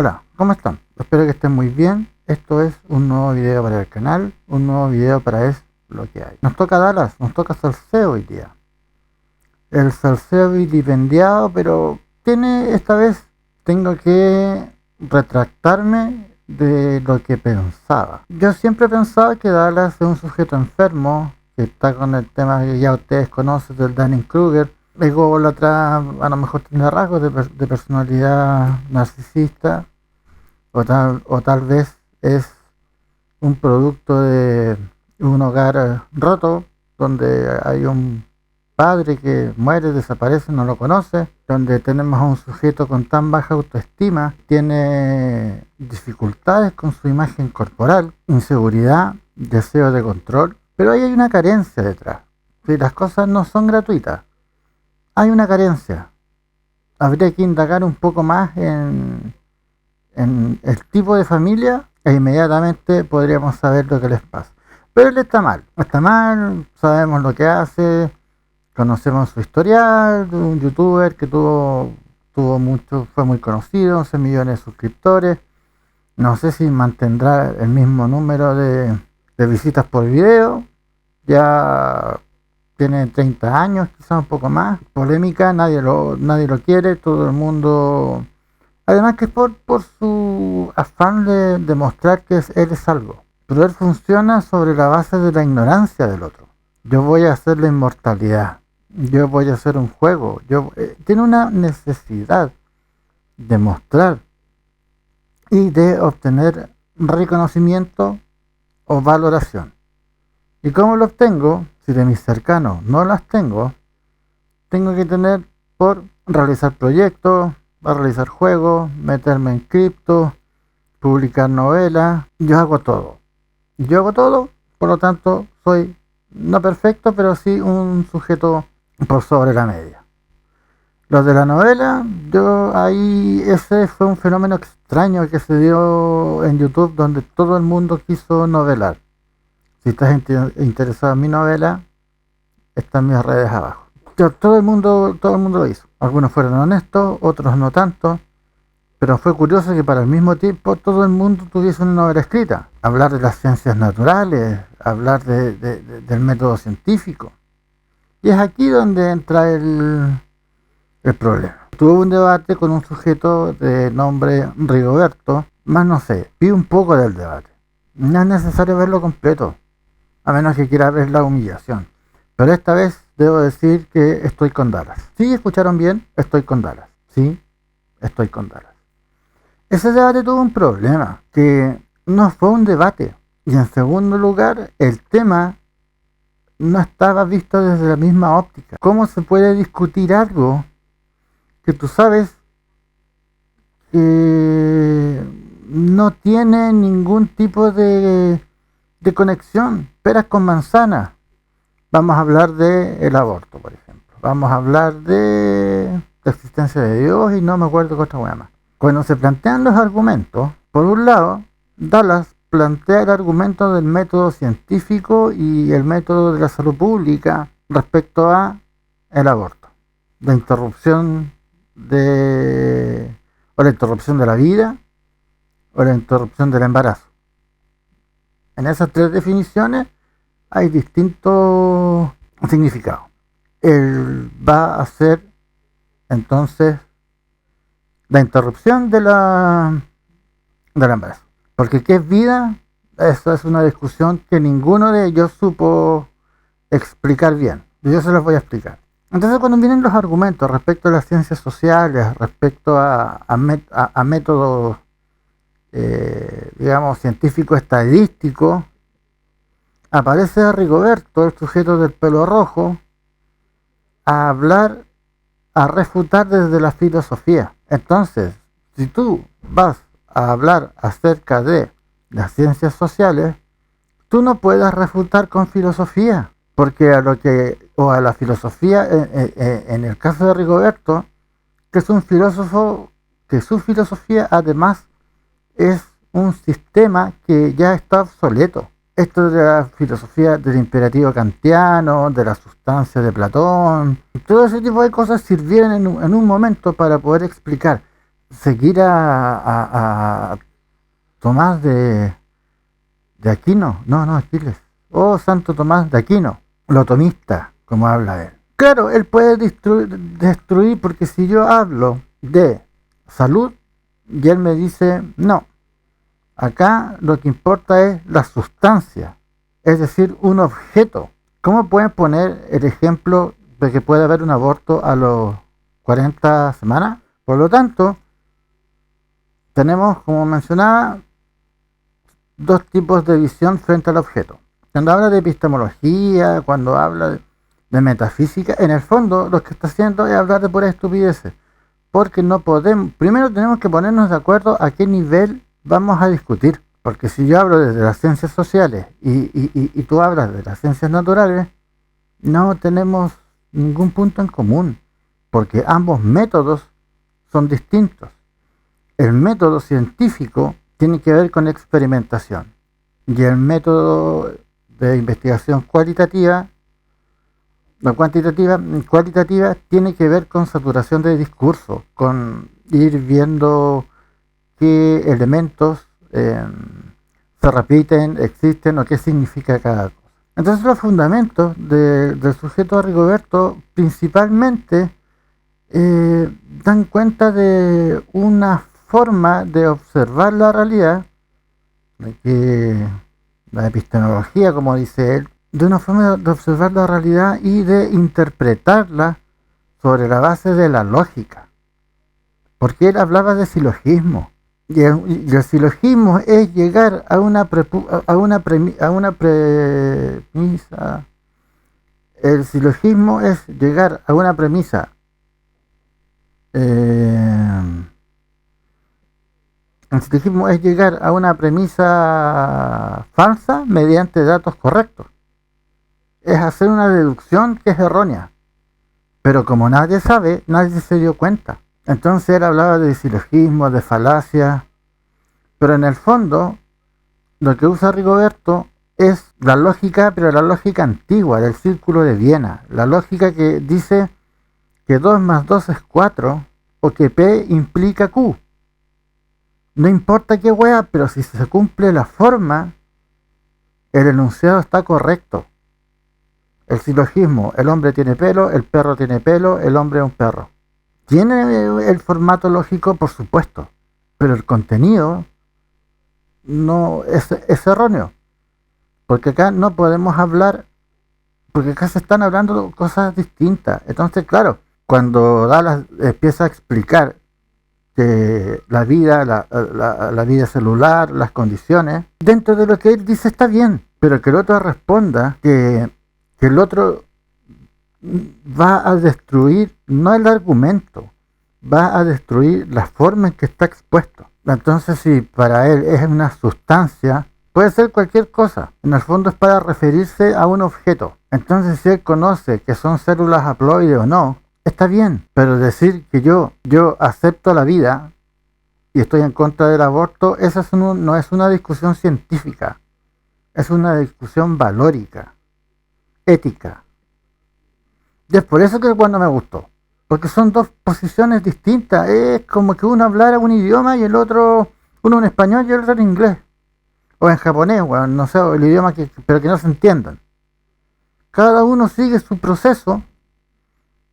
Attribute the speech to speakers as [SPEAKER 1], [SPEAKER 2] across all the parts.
[SPEAKER 1] Hola, ¿cómo están? Espero que estén muy bien. Esto es un nuevo video para el canal, un nuevo video para Es lo que hay. Nos toca Dallas, nos toca salseo hoy día. El salseo vilipendiado, pero esta vez tengo que retractarme de lo que pensaba. Yo siempre pensaba que Dallas es un sujeto enfermo, que está con el tema que ya ustedes conocen del Dunning-Kruger. Ególatra, a lo mejor tiene rasgos de personalidad narcisista, o tal vez es un producto de un hogar roto, donde hay un padre que muere, desaparece, no lo conoce, donde tenemos a un sujeto con tan baja autoestima, tiene dificultades con su imagen corporal, inseguridad, deseo de control, pero ahí hay una carencia detrás. Si las cosas no son gratuitas, hay una carencia. Habría que indagar un poco más en el tipo de familia e inmediatamente podríamos saber lo que les pasa. Pero él está mal, sabemos lo que hace, conocemos su historial, de un youtuber que tuvo mucho, fue muy conocido, 11 millones de suscriptores. No sé si mantendrá el mismo número de visitas por video. Ya tiene 30 años, quizás un poco más. Polémica, nadie lo quiere, todo el mundo. Además que por su afán de demostrar que él es algo. Pero él funciona sobre la base de la ignorancia del otro. Yo voy a hacer la inmortalidad. Yo voy a hacer un juego. Tiene una necesidad de mostrar y de obtener reconocimiento o valoración. ¿Y cómo lo obtengo? Si de mis cercanos no las tengo que tener por realizar proyectos, a realizar juegos, meterme en cripto, publicar novelas. Yo hago todo, por lo tanto soy no perfecto, pero sí un sujeto por sobre la media. Los de la novela, ese fue un fenómeno extraño que se dio en YouTube, donde todo el mundo quiso novelar. Si estás interesado en mi novela, están mis redes abajo. Todo el mundo lo hizo. Algunos fueron honestos, otros no tanto, pero fue curioso que para el mismo tiempo todo el mundo tuviese una novela escrita. Hablar de las ciencias naturales, hablar del método científico. Y es aquí donde entra el problema. Tuve un debate con un sujeto de nombre Rigoberto, más no sé, vi un poco del debate. No es necesario verlo completo, a menos que quiera ver la humillación. Pero esta vez debo decir que estoy con Dallas. ¿Sí escucharon bien? Estoy con Dallas. Sí, estoy con Dallas. Ese debate tuvo un problema, que no fue un debate. Y en segundo lugar, el tema no estaba visto desde la misma óptica. ¿Cómo se puede discutir algo que tú sabes que no tiene ningún tipo de conexión? Peras con manzanas. Vamos a hablar del aborto, por ejemplo. Vamos a hablar de la existencia de Dios y no me acuerdo qué otra cosa más. Cuando se plantean los argumentos, por un lado, Dallas plantea el argumento del método científico y el método de la salud pública respecto a el aborto. La interrupción o la interrupción de la vida o la interrupción del embarazo. En esas tres definiciones hay distintos significados. Él va a hacer entonces la interrupción del embarazo. Porque ¿qué es vida? Esa es una discusión que ninguno de ellos supo explicar bien. Yo se los voy a explicar. Entonces, cuando vienen los argumentos respecto a las ciencias sociales, respecto a métodos, digamos, científico-estadísticos, aparece Rigoberto, el sujeto del pelo rojo, a hablar, a refutar desde la filosofía. Entonces, si tú vas a hablar acerca de las ciencias sociales, tú no puedes refutar con filosofía, porque a la filosofía, en el caso de Rigoberto, que es un filósofo, que su filosofía además es un sistema que ya está obsoleto. Esto de la filosofía del imperativo kantiano, de la sustancia de Platón, todo ese tipo de cosas sirvieron en un momento para poder explicar seguir a Tomás de Aquino, no, Aquiles, oh Santo Tomás de Aquino, lotomista, como habla él. Claro, él puede destruir, porque si yo hablo de salud y él me dice, no, acá lo que importa es la sustancia, es decir, un objeto. ¿Cómo pueden poner el ejemplo de que puede haber un aborto a los 40 semanas? Por lo tanto, tenemos, como mencionaba, dos tipos de visión frente al objeto. Cuando habla de epistemología, cuando habla de metafísica, en el fondo lo que está haciendo es hablar de pura estupideces. Porque no podemos, primero tenemos que ponernos de acuerdo a qué nivel vamos a discutir. Porque si yo hablo desde las ciencias sociales y tú hablas de las ciencias naturales, no tenemos ningún punto en común. Porque ambos métodos son distintos. El método científico tiene que ver con experimentación y el método de investigación cualitativa, no cuantitativa, cualitativa, tiene que ver con saturación de discurso, con ir viendo qué elementos se repiten, existen o qué significa cada cosa. Entonces los fundamentos del sujeto a Rigoberto principalmente dan cuenta de una forma de observar la realidad, de que la epistemología, como dice él, de una forma de observar la realidad y de interpretarla sobre la base de la lógica, porque él hablaba de silogismo, y el silogismo es llegar a una premisa. El silogismo es llegar a una premisa el silogismo es llegar a una premisa falsa mediante datos correctos. Es hacer una deducción que es errónea. Pero como nadie sabe, nadie se dio cuenta. Entonces él hablaba de silogismo, de falacia. Pero en el fondo, lo que usa Rigoberto es la lógica, pero la lógica antigua, del círculo de Viena. La lógica que dice que 2 más 2 es 4 o que P implica Q. No importa qué wea, pero si se cumple la forma, el enunciado está correcto. El silogismo, el hombre tiene pelo, el perro tiene pelo, el hombre es un perro. Tiene el formato lógico, por supuesto, pero el contenido no es erróneo. Porque acá no podemos hablar, porque acá se están hablando cosas distintas. Entonces, claro, cuando Dallas empieza a explicar que la vida, la vida celular, las condiciones, dentro de lo que él dice está bien, pero que el otro responda que el otro va a destruir, no el argumento, va a destruir la forma en que está expuesto. Entonces, si para él es una sustancia, puede ser cualquier cosa. En el fondo es para referirse a un objeto. Entonces, si él conoce que son células haploides o no, está bien, pero decir que yo acepto la vida y estoy en contra del aborto, esa no es una discusión científica, es una discusión valórica, ética. Y es por eso que cuando me gustó, porque son dos posiciones distintas, es como que uno hablara un idioma y el otro, uno en español y el otro en inglés, o en japonés, bueno, no sé, el idioma pero que no se entiendan. Cada uno sigue su proceso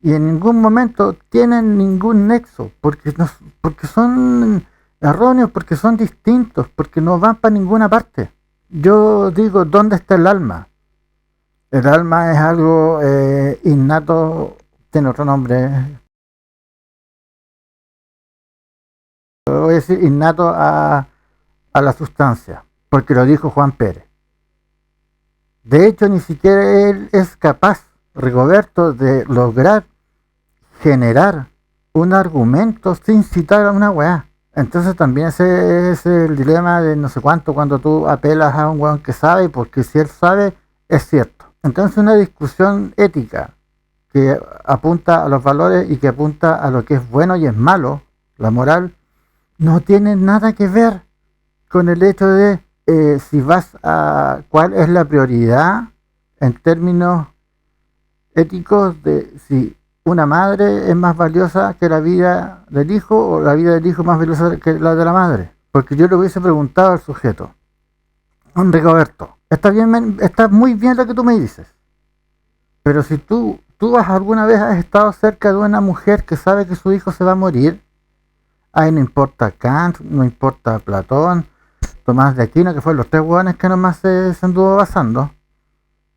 [SPEAKER 1] y en ningún momento tienen ningún nexo, porque son erróneos, porque son distintos, porque no van para ninguna parte. Yo digo, ¿dónde está el alma? El alma es algo innato, tiene otro nombre, voy a decir innato a la sustancia, porque lo dijo Juan Pérez. De hecho, ni siquiera él es capaz, Rigoberto, de lograr generar un argumento sin citar a una weá. Entonces también ese es el dilema de no sé cuánto cuando tú apelas a un weón que sabe, porque si él sabe, es cierto. Entonces una discusión ética que apunta a los valores y que apunta a lo que es bueno y es malo, la moral, no tiene nada que ver con el hecho de si vas a cuál es la prioridad en términos éticos de si una madre es más valiosa que la vida del hijo o la vida del hijo es más valiosa que la de la madre. Porque yo le hubiese preguntado al sujeto, Rigoberto, está muy bien lo que tú me dices, pero si tú alguna vez has estado cerca de una mujer que sabe que su hijo se va a morir, ahí no importa Kant, no importa Platón, Tomás de Aquino, que fueron los tres hueones que nomás se anduvo basando,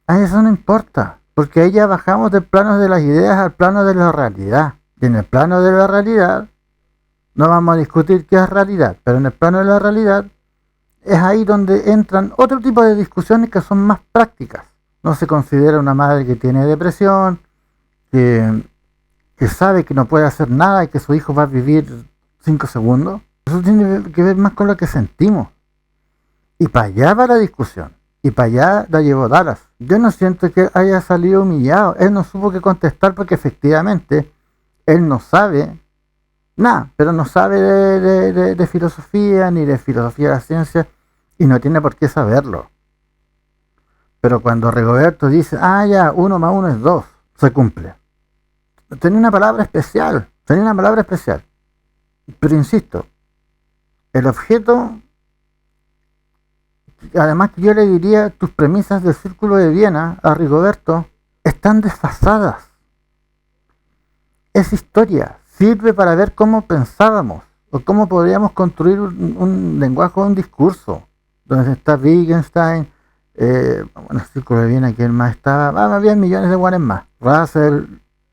[SPEAKER 1] a eso no importa, porque ahí ya bajamos del plano de las ideas al plano de la realidad. Y en el plano de la realidad, no vamos a discutir qué es realidad, pero en el plano de la realidad es ahí donde entran otro tipo de discusiones que son más prácticas. No se considera una madre que tiene depresión, que, que sabe que no puede hacer nada y que su hijo va a vivir 5 segundos. Eso tiene que ver más con lo que sentimos. Y para allá va la discusión. Y para allá la llevó Dallas. Yo no siento que haya salido humillado. Él no supo qué contestar porque efectivamente él no sabe nada, pero no sabe de filosofía ni de filosofía de la ciencia y no tiene por qué saberlo. Pero cuando Rigoberto dice, ya, 1 más 1 es 2, se cumple. Tenía una palabra especial, Pero insisto, el objeto, además que yo le diría, tus premisas del Círculo de Viena a Rigoberto están desfasadas. Es historia, sirve para ver cómo pensábamos o cómo podríamos construir un lenguaje o un discurso. Donde está Wittgenstein, el Círculo de Viena, ¿quién más estaba? Había millones de guanes más, Russell,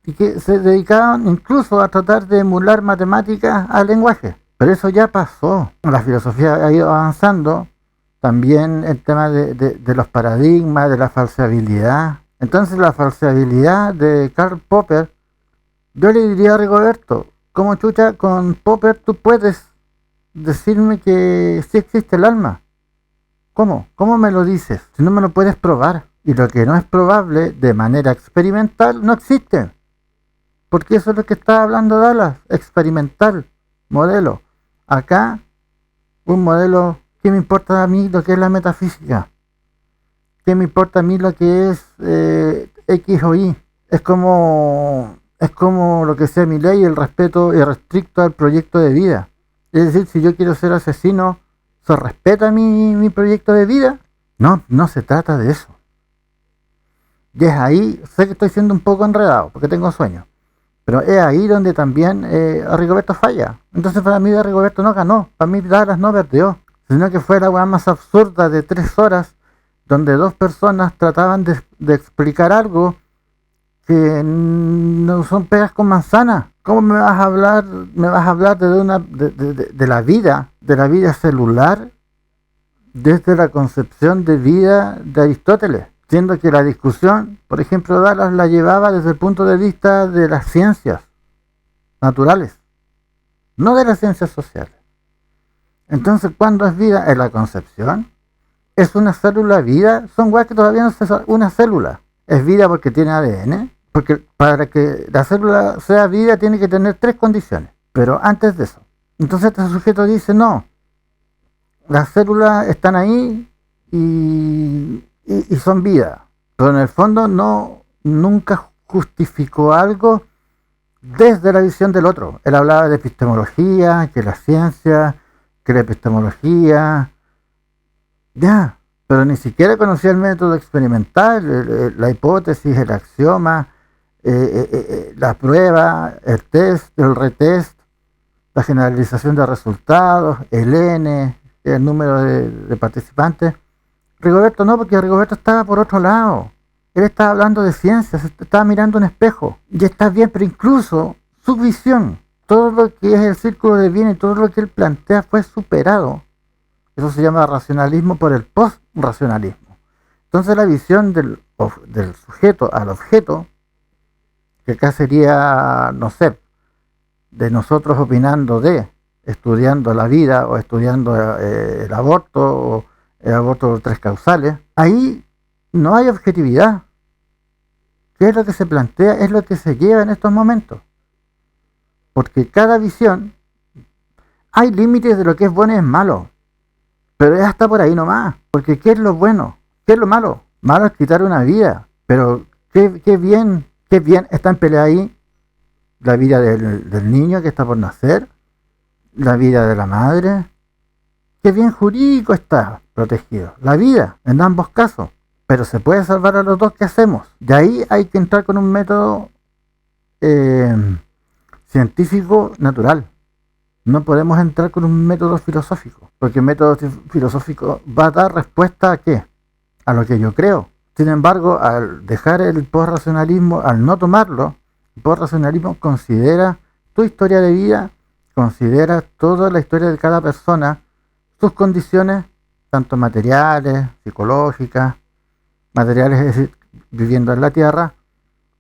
[SPEAKER 1] y que se dedicaban incluso a tratar de emular matemáticas al lenguaje. Pero eso ya pasó. La filosofía ha ido avanzando. También el tema de los paradigmas, de la falseabilidad. Entonces la falseabilidad de Karl Popper, yo le diría a Rigoberto, ¿cómo chucha con Popper tú puedes decirme que sí existe el alma? ¿Cómo? ¿Cómo me lo dices? Si no me lo puedes probar. Y lo que no es probable de manera experimental no existe. Porque eso es lo que está hablando Dallas, experimental, modelo. Acá, un modelo, ¿qué me importa a mí lo que es la metafísica? ¿Qué me importa a mí lo que es X o Y? Es como lo que sea mi ley, el respeto irrestricto al proyecto de vida. Es decir, si yo quiero ser asesino, ¿se respeta mi proyecto de vida? No, no se trata de eso. Y es ahí, sé que estoy siendo un poco enredado, porque tengo sueño. Pero es ahí donde también Rigoberto falla. Entonces para mí Rigoberto no ganó, para mí Dallas no perdió, sino que fue la weá más absurda de 3 horas, donde 2 personas trataban de explicar algo que no son peras con manzanas. ¿Cómo me vas a hablar? Me vas a hablar de la vida celular, desde la concepción de vida de Aristóteles, siendo que la discusión, por ejemplo, Dallas la llevaba desde el punto de vista de las ciencias naturales, no de las ciencias sociales. Entonces, ¿cuándo es vida? En la concepción. ¿Es una célula vida? Son weas que todavía no se sabe. Una célula es vida porque tiene ADN, porque para que la célula sea vida tiene que tener 3 condiciones, pero antes de eso. Entonces este sujeto dice, no, las células están ahí y son vida, pero en el fondo nunca justificó algo desde la visión del otro. Él hablaba de epistemología, que la ciencia, que la epistemología, ya, pero ni siquiera conocía el método experimental, la hipótesis, el axioma, la prueba, el test, el retest, la generalización de resultados, el N, el número de participantes. Rigoberto no, porque Rigoberto estaba por otro lado. Él estaba hablando de ciencias, estaba mirando un espejo. Y está bien, pero incluso su visión, todo lo que es el Círculo de Viena y todo lo que él plantea fue superado. Eso se llama racionalismo por el post-racionalismo. Entonces la visión del sujeto al objeto, que acá sería, no sé, de nosotros opinando estudiando la vida o estudiando el aborto o el aborto de 3 causales, ahí no hay objetividad. ¿Qué es lo que se plantea? Es lo que se lleva en estos momentos. Porque cada visión, hay límites de lo que es bueno y es malo, pero es hasta por ahí nomás. Porque ¿qué es lo bueno? ¿Qué es lo malo? Malo es quitar una vida, pero qué bien está en pelea ahí la vida del niño que está por nacer, la vida de la madre, que bien jurídico está protegido, la vida en ambos casos, pero se puede salvar a los dos, ¿qué hacemos? Y ahí hay que entrar con un método científico natural. No podemos entrar con un método filosófico, porque el método filosófico va a dar respuesta a qué, a lo que yo creo. Sin embargo, al dejar el post-racionalismo, al no tomarlo, el post-racionalismo considera tu historia de vida, considera toda la historia de cada persona, sus condiciones, tanto materiales, psicológicas, materiales, es decir, viviendo en la Tierra,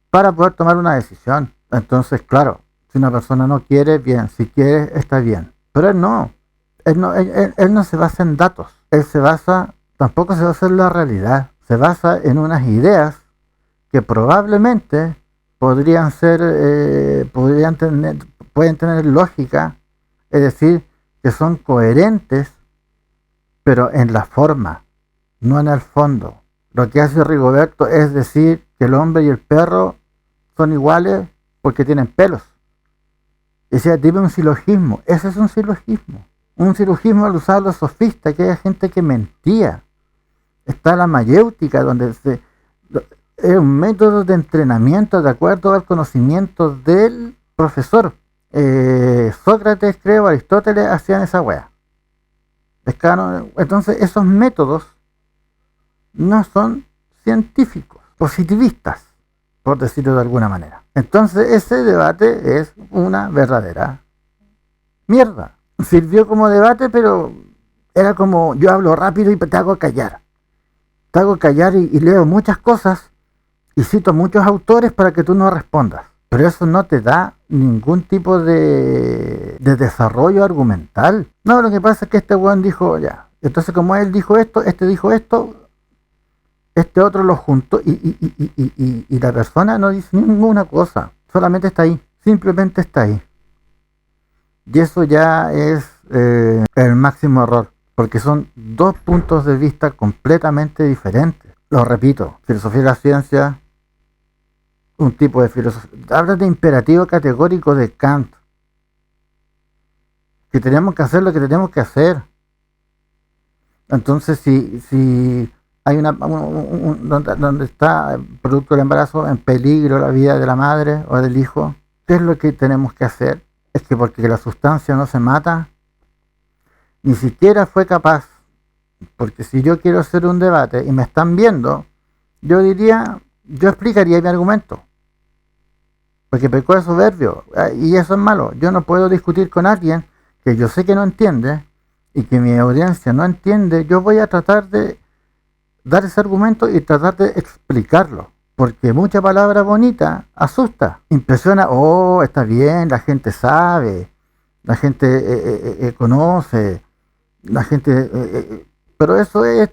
[SPEAKER 1] para poder tomar una decisión. Entonces, claro, si una persona no quiere, bien, si quiere, está bien. Pero él no, él no se basa en datos, tampoco se basa en la realidad, se basa en unas ideas que probablemente podrían ser, pueden tener lógica, es decir, que son coherentes, pero en la forma, no en el fondo. Lo que hace Rigoberto es decir que el hombre y el perro son iguales porque tienen pelos. O sea, tiene un silogismo. Ese es un silogismo. Un silogismo al usar los sofistas, que hay gente que mentía. Está la mayéutica, donde es un método de entrenamiento de acuerdo al conocimiento del profesor. Sócrates, creo, Aristóteles hacían esa wea. Entonces, esos métodos no son científicos, positivistas, por decirlo de alguna manera. Entonces ese debate es una verdadera mierda. Sirvió como debate, pero era como yo hablo rápido y te hago callar. Te hago callar y leo muchas cosas y cito muchos autores para que tú no respondas. Pero eso no te da ningún tipo de desarrollo argumental. No, lo que pasa es que este weón dijo ya. Entonces como él dijo esto, este dijo esto, este otro lo juntó y la persona no dice ninguna cosa, solamente está ahí, simplemente está ahí. Y eso ya es el máximo error, porque son dos puntos de vista completamente diferentes. Lo repito, filosofía de la ciencia, un tipo de filosofía. Habla de imperativo categórico de Kant, que tenemos que hacer lo que tenemos que hacer. Entonces, si hay donde está producto del embarazo en peligro la vida de la madre o del hijo, ¿qué es lo que tenemos que hacer? Es que porque la sustancia no se mata, ni siquiera fue capaz, porque si yo quiero hacer un debate y me están viendo, yo explicaría mi argumento, porque pecó de soberbio, y eso es malo. Yo no puedo discutir con alguien que yo sé que no entiende y que mi audiencia no entiende. Yo voy a tratar de dar ese argumento y tratar de explicarlo, porque mucha palabra bonita asusta, impresiona. Oh, está bien, la gente sabe, la gente conoce, la gente pero eso es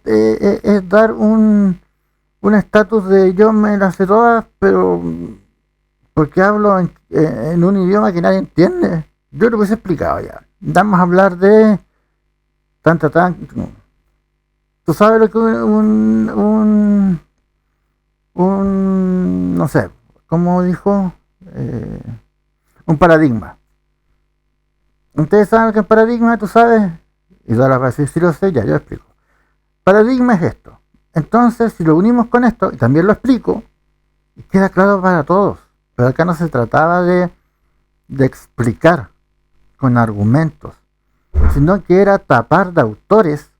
[SPEAKER 1] dar un estatus de yo me las sé todas, pero porque hablo en un idioma que nadie entiende. Yo lo hubiese explicado ya. Vamos a hablar de tú sabes lo que no sé, ¿cómo dijo? Un paradigma. Ustedes saben que es paradigma, tú sabes, y tú ahora vas a decir, sí lo sé, ya, yo explico. Paradigma es esto. Entonces, si lo unimos con esto, y también lo explico, y queda claro para todos. Pero acá no se trataba de explicar con argumentos, sino que era tapar de autores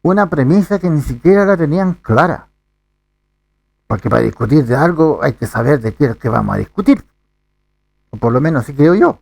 [SPEAKER 1] una premisa que ni siquiera la tenían clara. Porque para discutir de algo hay que saber de qué es que vamos a discutir. O por lo menos así creo yo.